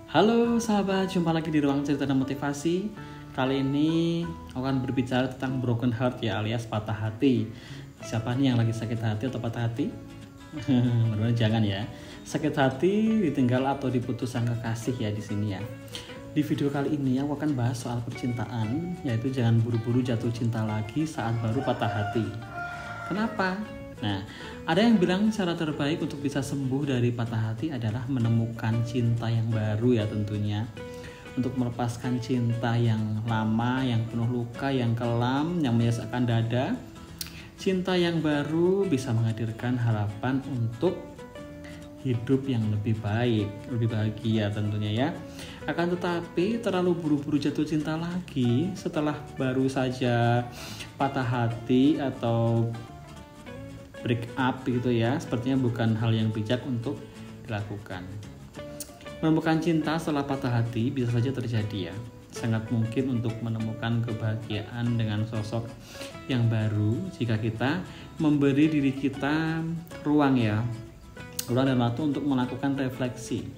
Halo sahabat, jumpa lagi di ruang cerita dan motivasi. Kali ini aku akan berbicara tentang broken heart ya, alias patah hati. Siapa nih yang lagi sakit hati atau patah hati? Mudah-mudahan jangan ya. Sakit hati, ditinggal atau diputus sang kekasih ya di sini ya. Di video kali ini aku akan bahas soal percintaan, yaitu jangan buru-buru jatuh cinta lagi saat baru patah hati. Kenapa? Nah, ada yang bilang cara terbaik untuk bisa sembuh dari patah hati adalah menemukan cinta yang baru ya tentunya. Untuk melepaskan cinta yang lama, yang penuh luka, yang kelam, yang menyesakkan dada. Cinta yang baru bisa menghadirkan harapan untuk hidup yang lebih baik, lebih bahagia tentunya ya. Akan tetapi terlalu buru-buru jatuh cinta lagi setelah baru saja patah hati atau break up gitu ya, sepertinya bukan hal yang bijak untuk dilakukan. Menemukan cinta setelah patah hati bisa saja terjadi ya. Sangat mungkin untuk menemukan kebahagiaan dengan sosok yang baru jika kita memberi diri kita ruang dan waktu untuk melakukan refleksi,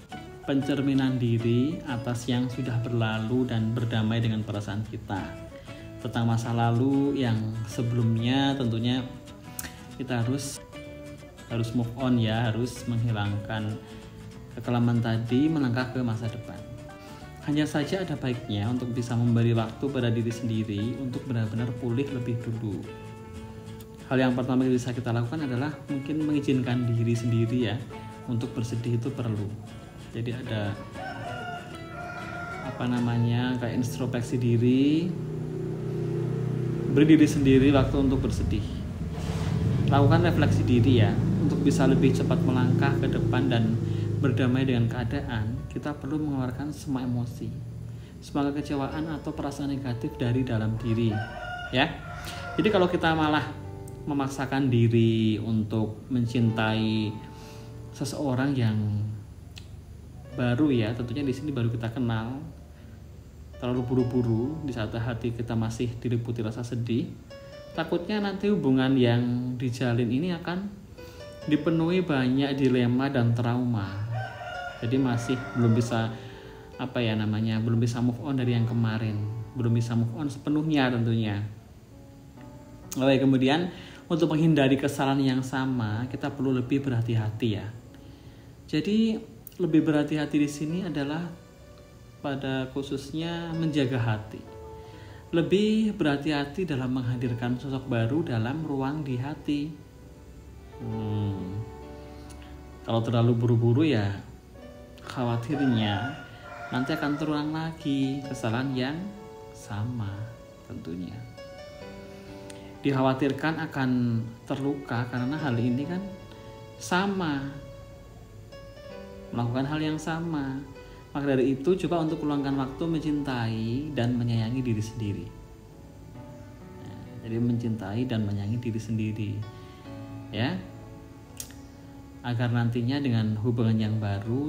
pencerminan diri atas yang sudah berlalu dan berdamai dengan perasaan kita tentang masa lalu yang sebelumnya. Tentunya kita harus move on ya, harus menghilangkan kekelaman tadi, melangkah ke masa depan. Hanya saja ada baiknya untuk bisa memberi waktu pada diri sendiri untuk benar-benar pulih lebih dulu. Hal yang pertama yang bisa kita lakukan adalah mungkin mengizinkan diri sendiri ya, untuk bersedih itu perlu. Jadi ada kayak introspeksi diri, beri diri sendiri waktu untuk bersedih. Lakukan refleksi diri ya, untuk bisa lebih cepat melangkah ke depan dan berdamai dengan keadaan. Kita perlu mengeluarkan semua emosi, semua kekecewaan atau perasaan negatif dari dalam diri ya. Jadi kalau kita malah memaksakan diri untuk mencintai seseorang yang baru ya, tentunya di sini baru kita kenal, terlalu buru-buru di saat hati kita masih diliputi rasa sedih, takutnya nanti hubungan yang dijalin ini akan dipenuhi banyak dilema dan trauma. Jadi masih belum bisa belum bisa move on dari yang kemarin, belum bisa move on sepenuhnya tentunya. Oke, kemudian untuk menghindari kesalahan yang sama, kita perlu lebih berhati-hati ya. Jadi lebih berhati-hati di sini adalah pada khususnya menjaga hati. Lebih berhati-hati dalam menghadirkan sosok baru dalam ruang di hati. Kalau terlalu buru-buru ya, khawatirnya nanti akan terulang lagi kesalahan yang sama tentunya. Dikhawatirkan akan terluka karena hal ini kan sama, melakukan hal yang sama. Maka dari itu coba untuk luangkan waktu mencintai dan menyayangi diri sendiri. Jadi mencintai dan menyayangi diri sendiri ya, agar nantinya dengan hubungan yang baru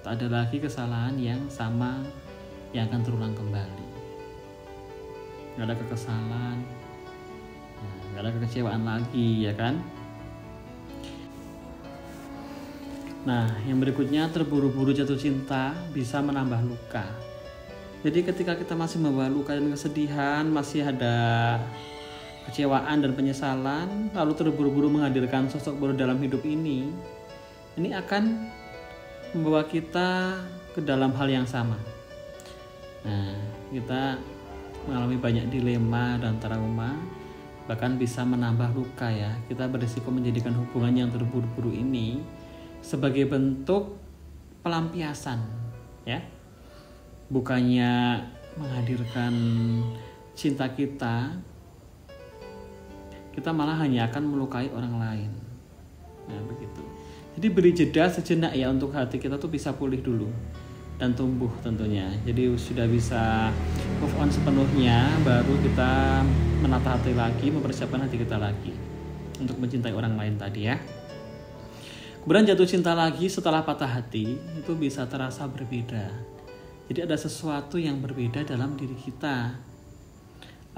tak ada lagi kesalahan yang sama yang akan terulang kembali. Gak ada kekesalan, gak ada kekecewaan lagi ya kan. Nah, yang berikutnya, terburu-buru jatuh cinta bisa menambah luka. Jadi ketika kita masih membawa luka dan kesedihan, masih ada kecewaan dan penyesalan, lalu terburu-buru menghadirkan sosok baru dalam hidup ini akan membawa kita ke dalam hal yang sama. Nah, kita mengalami banyak dilema dan trauma, bahkan bisa menambah luka ya. Kita berisiko menjadikan hubungan yang terburu-buru ini sebagai bentuk pelampiasan ya, bukannya menghadirkan cinta kita malah hanya akan melukai orang lain. Nah begitu. Jadi beri jeda sejenak ya, untuk hati kita tuh bisa pulih dulu dan tumbuh tentunya. Jadi sudah bisa move on sepenuhnya, baru kita menata hati lagi, mempersiapkan hati kita lagi untuk mencintai orang lain tadi ya. Kemudian jatuh cinta lagi setelah patah hati itu bisa terasa berbeda. Jadi ada sesuatu yang berbeda dalam diri kita.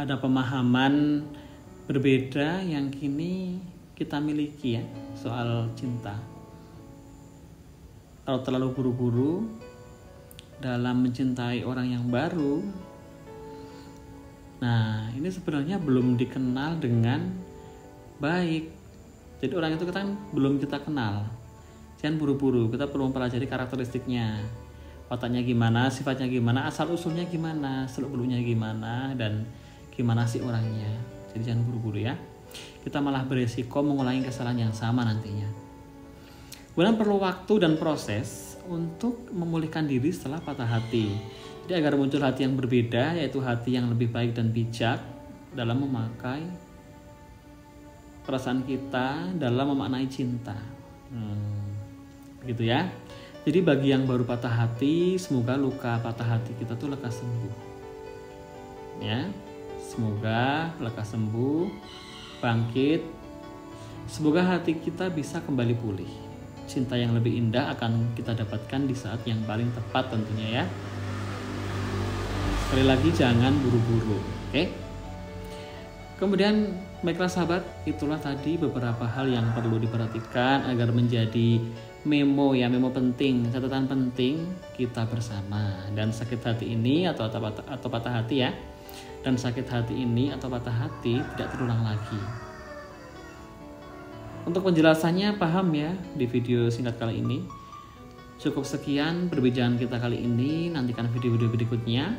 Ada pemahaman berbeda yang kini kita miliki ya soal cinta. Kalau terlalu buru-buru dalam mencintai orang yang baru. Nah, ini sebenarnya belum dikenal dengan baik. Jadi orang itu kan belum kita kenal. Jangan buru-buru, kita perlu mempelajari karakteristiknya. Wataknya gimana, sifatnya gimana, asal-usulnya gimana, seluk-beluknya gimana, dan gimana sih orangnya. Jadi jangan buru-buru ya. Kita malah beresiko mengulangi kesalahan yang sama nantinya. Kemudian perlu waktu dan proses untuk memulihkan diri setelah patah hati. Jadi agar muncul hati yang berbeda, yaitu hati yang lebih baik dan bijak dalam memakai perasaan kita, dalam memaknai cinta. Begitu ya. Jadi bagi yang baru patah hati, semoga luka patah hati kita tuh lekas sembuh. Ya, semoga lekas sembuh, bangkit. Semoga hati kita bisa kembali pulih. Cinta yang lebih indah akan kita dapatkan di saat yang paling tepat tentunya ya. Sekali lagi jangan buru-buru, oke? Kemudian baiklah sahabat, itulah tadi beberapa hal yang perlu diperhatikan agar menjadi memo penting, catatan penting kita bersama. Dan sakit hati ini atau patah hati ya, dan sakit hati ini atau patah hati tidak terulang lagi. Untuk penjelasannya paham ya di video singkat kali ini. Cukup sekian perbincangan kita kali ini, nantikan video-video berikutnya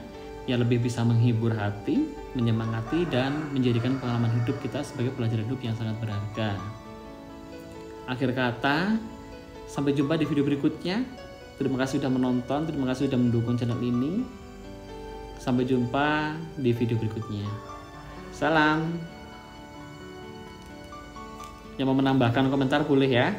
yang lebih bisa menghibur hati, menyemangati, dan menjadikan pengalaman hidup kita sebagai pelajaran hidup yang sangat berharga. Akhir kata, sampai jumpa di video berikutnya. Terima kasih sudah menonton, terima kasih sudah mendukung channel ini. Sampai jumpa di video berikutnya. Salam. Yang mau menambahkan komentar boleh ya.